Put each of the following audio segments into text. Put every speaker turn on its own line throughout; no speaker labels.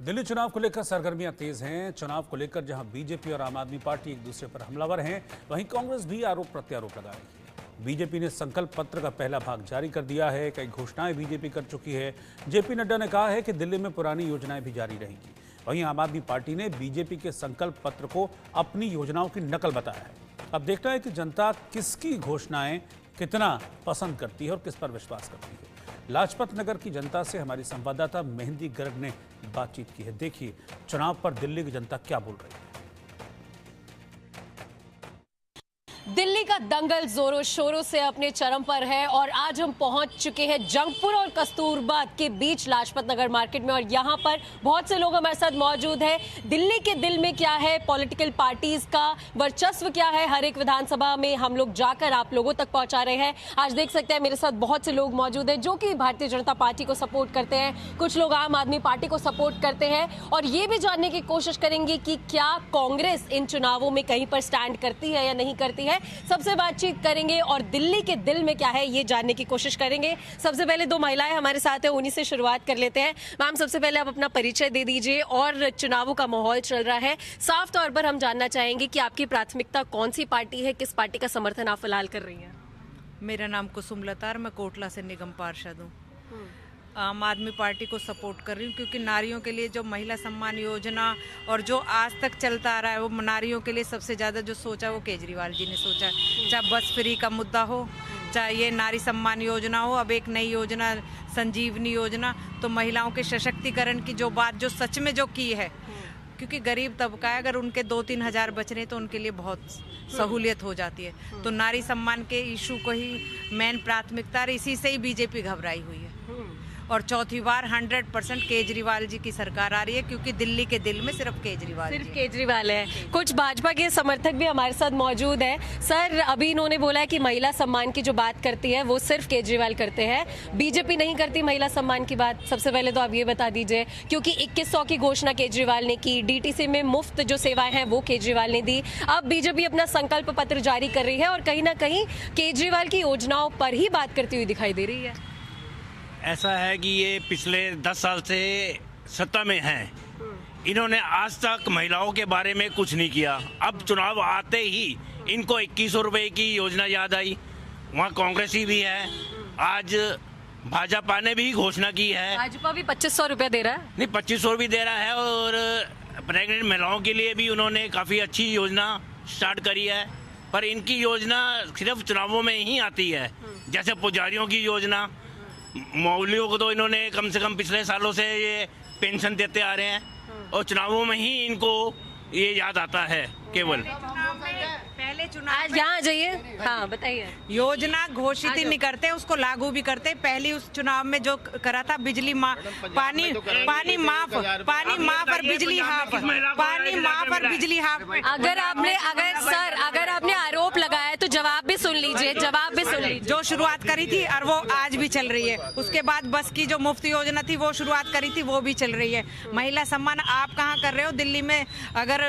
दिल्ली चुनाव को लेकर सरगर्मियां तेज हैं। चुनाव को लेकर जहां बीजेपी और आम आदमी पार्टी एक दूसरे पर हमलावर हैं, वहीं कांग्रेस भी आरोप प्रत्यारोप लगा रही है। बीजेपी ने संकल्प पत्र का पहला भाग जारी कर दिया है। कई घोषणाएं बीजेपी कर चुकी है। जेपी नड्डा ने कहा है कि दिल्ली में पुरानी योजनाएं भी जारी रहेंगी। वहीं आम आदमी पार्टी ने बीजेपी के संकल्प पत्र को अपनी योजनाओं की नकल बताया है। अब देखना है कि जनता किसकी घोषणाएं कितना पसंद करती है और किस पर विश्वास करती है। लाजपत नगर की जनता से हमारी संवाददाता मेहंदी गर्ग ने बातचीत की है। देखिए चुनाव पर दिल्ली की जनता क्या बोल रही है।
दिल्ली का दंगल जोरों शोरों से अपने चरम पर है और आज हम पहुंच चुके हैं जंगपुर और कस्तूरबा के बीच लाजपत नगर मार्केट में, और यहां पर बहुत से लोग हमारे साथ मौजूद हैं। दिल्ली के दिल में क्या है, पॉलिटिकल पार्टीज का वर्चस्व क्या है, हर एक विधानसभा में हम लोग जाकर आप लोगों तक पहुंचा रहे हैं। आज देख सकते हैं मेरे साथ बहुत से लोग मौजूद हैं जो कि भारतीय जनता पार्टी को सपोर्ट करते हैं, कुछ लोग आम आदमी पार्टी को सपोर्ट करते हैं, और ये भी जानने की कोशिश करेंगे कि क्या कांग्रेस इन चुनावों में कहीं पर स्टैंड करती है या नहीं करती है। सबसे बातचीत करेंगे और दिल्ली के दिल में क्या है ये जानने की कोशिश करेंगे। सबसे पहले दो महिलाएं हमारे साथ हैं, उन्हीं से शुरुआत कर लेते हैं। मैम, सबसे पहले आप अपना परिचय दे दीजिए और चुनावों का माहौल चल रहा है, साफ तौर पर हम जानना चाहेंगे कि आपकी प्राथमिकता कौन सी पार्टी है, किस पार्टी का समर्थन आप फिलहाल कर रही हैं।
मेरा नाम कुसुम लतार, मैं कोटला से निगम पार्षद हूँ। आम आदमी पार्टी को सपोर्ट कर रही हूँ क्योंकि नारियों के लिए जो महिला सम्मान योजना और जो आज तक चलता आ रहा है वो नारियों के लिए सबसे ज़्यादा जो सोचा है वो केजरीवाल जी ने सोचा है। चाहे बस फ्री का मुद्दा हो, चाहे ये नारी सम्मान योजना हो, अब एक नई योजना संजीवनी योजना, तो महिलाओं के सशक्तिकरण की जो बात जो सच में जो की है, क्योंकि गरीब तबका है, अगर उनके 2-3 हज़ार बच रहे तो उनके लिए बहुत सहूलियत हो जाती है। तो नारी सम्मान के इशू को ही मेन प्राथमिकता, इसी से ही बीजेपी घबराई हुई है। और चौथी बार 100% केजरीवाल जी की सरकार आ रही है क्योंकि दिल्ली के दिल में सिर्फ केजरीवाल है।
कुछ भाजपा के समर्थक भी हमारे साथ मौजूद हैं। सर, अभी इन्होंने बोला है कि महिला सम्मान की जो बात करती है वो सिर्फ केजरीवाल करते हैं, बीजेपी नहीं करती महिला सम्मान की बात। सबसे पहले तो आप ये बता दीजिए, क्योंकि 2100 की घोषणा केजरीवाल ने की, डीटीसी में मुफ्त जो सेवाएं हैं वो केजरीवाल ने दी। अब बीजेपी अपना संकल्प पत्र जारी कर रही है और कहीं ना कहीं केजरीवाल की योजनाओं पर ही बात करती हुई दिखाई दे रही है।
ऐसा है कि ये पिछले 10 साल से सत्ता में हैं। इन्होंने आज तक महिलाओं के बारे में कुछ नहीं किया। अब चुनाव आते ही इनको 2100 रुपए की योजना याद आई। वहाँ कांग्रेस ही भी है, आज भाजपा ने भी घोषणा की है।
भाजपा भी 2500 रुपया दे रहा है।
नहीं, 2500 भी दे रहा है, और प्रेग्नेंट महिलाओं के लिए भी उन्होंने काफ़ी अच्छी योजना स्टार्ट करी है। पर इनकी योजना सिर्फ चुनावों में ही आती है। जैसे पुजारियों की योजना, मौलवियों को तो इन्होंने कम से कम पिछले सालों से ये पेंशन देते आ रहे हैं, और चुनावों में ही इनको ये याद आता है केवल।
पहले चुनाव
यहाँ आ जाइए, हाँ बताइए।
योजना घोषित ही नहीं करते, उसको लागू भी करते। पहली उस चुनाव में जो करा था बिजली पानी माफ और बिजली हाफ, पानी माफ और बिजली हाफ।
अगर आपने आरोप लगाया तो जवाब भी सुन लीजिए,
जो शुरुआत करी थी और वो आज भी चल रही है। उसके बाद बस की जो मुफ्त योजना थी वो शुरुआत करी थी, वो भी चल रही है। महिला सम्मान आप कहाँ कर रहे हो? दिल्ली में अगर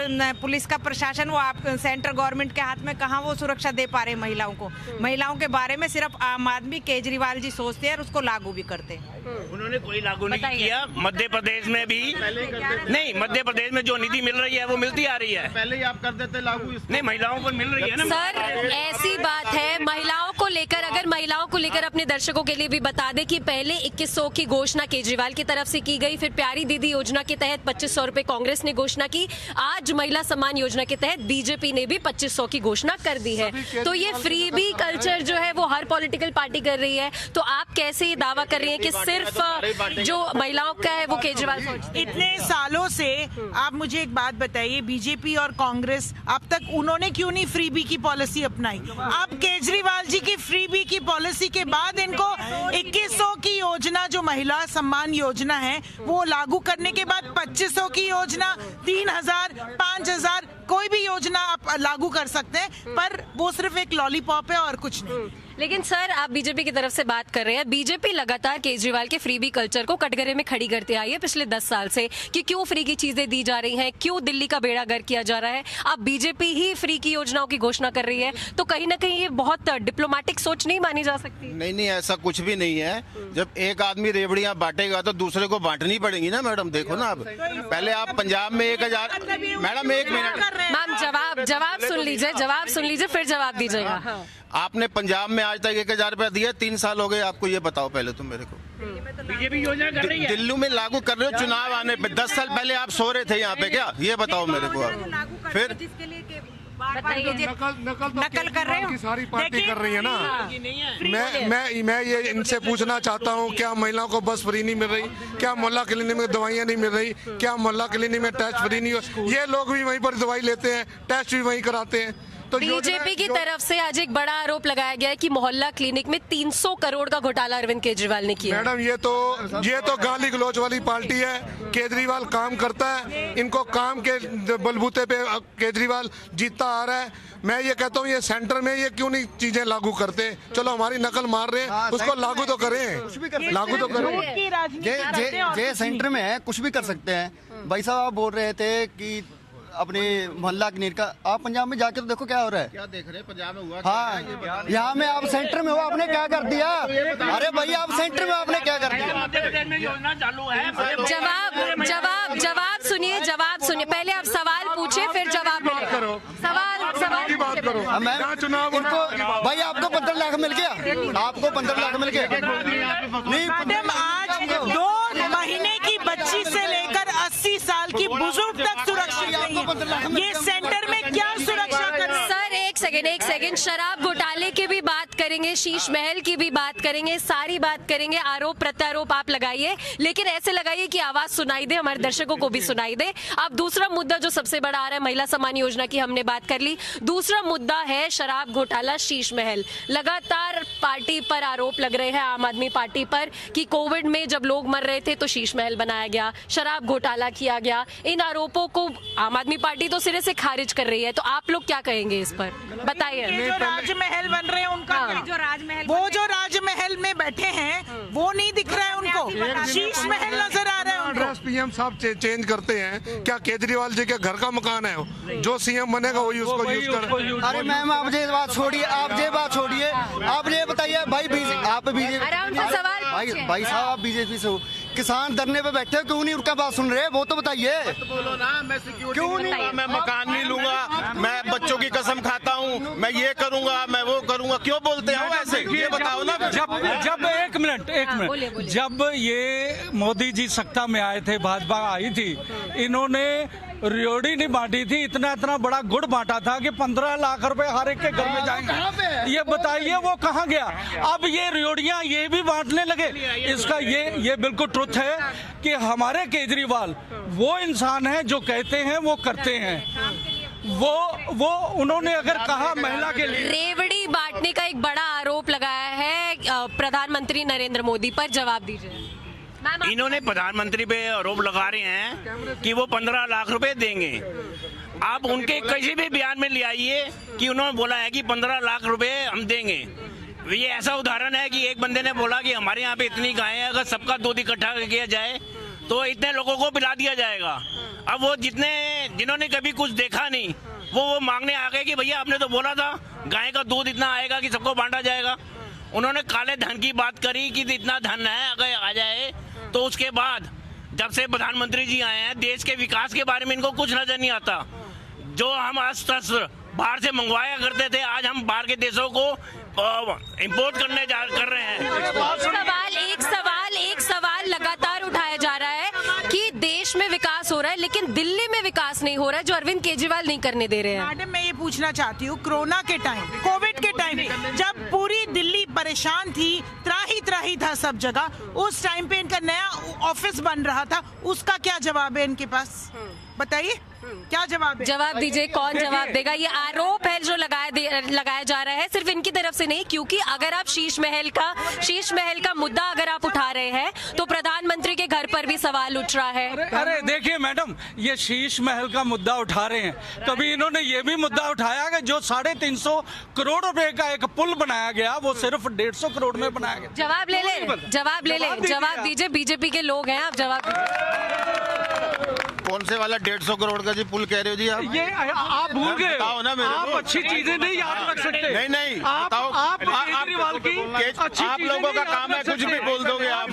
पुलिस का प्रशासन, वो आप सेंट्रल गवर्नमेंट के हाथ में, कहाँ वो सुरक्षा दे पा रहे महिलाओं को? महिलाओं के बारे में सिर्फ आम आदमी केजरीवाल जी सोचते हैं और उसको लागू भी करते हैं।
उन्होंने कोई लागू नहीं किया। मध्य प्रदेश में भी नहीं, मध्य प्रदेश में जो निधि मिल रही है वो मिलती आ रही है।
पहले ही आप कर देते लागू,
नहीं, महिलाओं को मिल रही है ना।
सर, ऐसी बात है, महिलाओं को लेकर अपने दर्शकों के लिए भी बता दें कि पहले 2100 की घोषणा केजरीवाल की तरफ से की गई, फिर प्यारी दीदी योजना के तहत 2500 रुपए कांग्रेस ने घोषणा की, आज महिला सम्मान योजना के तहत बीजेपी ने भी 2500 की घोषणा कर दी है। तो ये फ्रीबी कल्चर जो है वो हर पॉलिटिकल पार्टी कर रही है। तो आप कैसे ये दावा कर रही हैं कि सिर्फ जो महिलाओं का है वो केजरीवाल सोचते हैं?
इतने सालों से आप मुझे एक बात बताइए, बीजेपी और कांग्रेस अब तक उन्होंने क्यों नहीं फ्रीबी की पॉलिसी अपनाई? अब केजरीवाल जी की फ्रीबी की पॉलिसी के बाद इनको 2100 की योजना, जो महिला सम्मान योजना है, वो लागू करने के बाद 2500 की योजना, 3000, 5000, कोई भी योजना आप लागू कर सकते हैं, पर वो सिर्फ एक लॉलीपॉप है और कुछ नहीं।
लेकिन सर, आप बीजेपी की तरफ से बात कर रहे हैं। बीजेपी लगातार केजरीवाल के फ्रीबी कल्चर को कटघरे में खड़ी करते आई है पिछले 10 साल से कि क्यों फ्री की चीजें दी जा रही हैं, क्यों दिल्ली का बेड़ा गर्क किया जा रहा है। अब बीजेपी ही फ्री की योजनाओं की घोषणा कर रही है, तो कहीं ना कहीं ये बहुत डिप्लोमेटिक सोच नहीं मानी जा सकती?
नहीं, ऐसा कुछ भी नहीं है। जब एक आदमी रेवड़ियां बांटेगा तो दूसरे को बांटनी पड़ेगी ना मैडम। देखो ना, आप पहले आप पंजाब में 1000, मैडम 1 मिनट
मैम, जवाब सुन लीजिए फिर जवाब दीजिएगा। हाँ।
आपने पंजाब में आज तक 1000 रुपया दिया, 3 साल हो गए आपको, ये बताओ पहले तुम मेरे को।
बीजेपी योजना कर रही है,
दिल्ली में लागू कर रहे हो, चुनाव आने पे 10 साल पहले आप सो रहे थे यहाँ पे क्या? ये बताओ मेरे को आप। फिर
नकल कर रहे हो,
सारी पार्टी कर रही है ना। मैं ये इनसे पूछना चाहता हूँ, क्या महिलाओं को बस फ्री नहीं मिल रही? क्या मोहल्ला क्लिनिक में दवाइयाँ नहीं मिल रही? क्या मोहल्ला क्लिनिक में टेस्ट फ्री नहीं हो? ये लोग भी वहीं पर दवाई लेते हैं, टेस्ट भी वहीं कराते हैं। तो
बीजेपी की तरफ से आज एक बड़ा आरोप लगाया गया है कि मोहल्ला क्लिनिक में 300 करोड़ का घोटाला अरविंद केजरीवाल ने किया।
मैडम, ये तो गाली गलौज वाली पार्टी है। केजरीवाल काम करता है, इनको काम के बलबूते पे केजरीवाल जीतता आ रहा है। मैं ये कहता हूँ, ये सेंटर में ये क्यों नहीं चीजें लागू करते? चलो, हमारी नकल मार रहे हैं, उसको लागू तो करें, लागू तो करें।
जे सेंटर में है, कुछ भी कर सकते हैं। भाई साहब, आप बोल रहे थे कि अपने मोहल्ला क्लिनिक का, आप पंजाब में जाके तो देखो क्या हो रहा है।
क्या देख रहे हैं पंजाब में हुआ?
हाँ, यहाँ में आप सेंटर में हो, आपने क्या कर दिया? अरे भाई, आप सेंटर में आपने क्या कर दिया?
योजना चालू है।
जवाब सुनिए। पहले आप सवाल पूछे, फिर जवाब मिलेगा। सवाल
की बात करो।
मैं
चुनाव
इनको भाई, आपको 15 लाख मिल गया? आपको 15 लाख मिल गया? नहीं
मैडम, आज 2 महीने की बच्ची से लेकर 80 साल की बुजुर्ग तक सुरक्षित नहीं है। ये सेंटर में क्या सुरक्षा कर रहे हैं?
सर, एक सेकंड। शराब घोटाले की भी बात करेंगे, शीश महल की भी बात करेंगे, सारी बात करेंगे। आरोप प्रत्यारोप आप लगाइए, लेकिन ऐसे लगाइए कि आवाज सुनाई दे, हमारे दर्शकों को भी सुनाई दे। अब दूसरा मुद्दा जो सबसे बड़ा आ रहा है, महिला सम्मान योजना की हमने बात कर ली। दूसरा मुद्दा है शराब घोटाला, शीश महल। लगातार पार्टी पर आरोप लग रहे हैं, आम आदमी पार्टी पर, कि कोविड में जब लोग मर रहे थे तो शीश महल बनाया गया, शराब घोटाला किया गया। इन आरोपों को आम आदमी पार्टी तो सिरे से खारिज कर रही है, तो आप लोग क्या कहेंगे इस पर? बताइए।
जो राजमहल बन रहे हैं उनका जो राजमहल में बैठे हैं वो नहीं दिख रहा है उनको, शीश महल नजर आ रहा है उनको।
एड्रेस पीएम साहब चेंज करते हैं क्या? केजरीवाल जी के घर का मकान है वो, जो सीएम बनेगा वही उसको यूज कर।
अरे मैम, आप ये बात छोड़िए, आप ये बताइए भाई, आप भाई साहब, आप बीजेपी से हो, किसान धरने पे बैठे हो, क्यों नहीं उनका बात सुन रहे? वो तो बताइए।
बोलो ना, मैं क्यों नहीं, मैं मकान नहीं लूंगा, मैं बच्चों की कसम खाता हूँ, मैं ये करूंगा, मैं वो करूंगा, क्यों बोलते हैं ऐसे? ये बताओ ना।
जब एक मिनट, जब ये मोदी जी सत्ता में आए थे, भाजपा आई थी, इन्होंने रियोड़ी नहीं बांटी थी, इतना बड़ा गुड़ बांटा था कि 15 लाख रुपए हर एक के घर में जाएंगे। ये बताइए वो कहाँ गया? अब ये रियोड़ियां ये भी बांटने लगे। इसका ये बिल्कुल ट्रुथ है कि हमारे केजरीवाल वो इंसान है जो कहते हैं वो करते हैं। वो उन्होंने अगर कहा महिला के लिए,
रेवड़ी बांटने का एक बड़ा आरोप लगाया है प्रधानमंत्री नरेंद्र मोदी पर, जवाब दीजिए।
इन्होंने प्रधानमंत्री पे आरोप लगा रहे हैं कि वो 15 लाख रुपए देंगे। आप उनके किसी भी बयान में ले आइए कि उन्होंने बोला है कि 15 लाख रुपए हम देंगे। ये ऐसा उदाहरण है कि एक बंदे ने बोला कि हमारे यहाँ पे इतनी गायें हैं, अगर सबका दूध इकट्ठा किया जाए तो इतने लोगों को पिला दिया जाएगा। अब वो जिन्होंने कभी कुछ देखा नहीं, वो मांगने आ गए कि भैया आपने तो बोला था गाय का दूध इतना आएगा कि सबको बांटा जाएगा। उन्होंने काले धन की बात करी कि इतना धन है, अगर आ जाए तो उसके बाद जब से प्रधानमंत्री जी आए हैं, देश के विकास के बारे में इनको कुछ नजर नहीं आता। जो हम अस्त्र बाहर से मंगवाया करते थे, आज हम बाहर के देशों को इंपोर्ट कर रहे हैं।
एक सवाल लगातार उठाया जा रहा है कि देश में विकास हो रहा है, लेकिन दिल्ली में विकास नहीं हो रहा है, जो अरविंद केजरीवाल नहीं करने दे रहे हैं।
मैडम, मैं ये पूछना चाहती हूँ, कोरोना के टाइम, कोविड के टाइम, जब पूरी दिल्ली परेशान थी, त्राही था सब जगह, उस टाइम पे इनका नया ऑफिस बन रहा था, उसका क्या जवाब है इनके पास? बताइए, क्या जवाब है?
जवाब दीजिए, कौन जवाब देगा? ये आरोप है जो लगाया जा रहा है, सिर्फ इनकी तरफ से नहीं, क्योंकि अगर आप शीश महल का मुद्दा अगर आप उठा रहे हैं तो प्रधानमंत्री के घर पर भी सवाल उठ रहा है।
अरे देखिए मैडम, ये शीश महल का मुद्दा उठा रहे हैं। कभी इन्होंने ये भी मुद्दा उठाया कि जो 350 करोड़ रुपए का एक पुल बनाया गया वो सिर्फ 150 करोड़ में बनाया गया।
जवाब ले ले, जवाब दीजिए। बीजेपी के लोग हैं, आप जवाब दीजिए।
कौन से वाला 150 करोड़ का जी पुल कह रहे हो जी आप?
ये आप भूल गए,
बताओ ना मेरे
आप
को।
अच्छी चीजें नहीं याद रख सकते।
नहीं
बताओ, आप केजरीवाल की
आप लोगों का काम है कुछ भी बोल दोगे आप,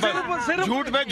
झूठ पे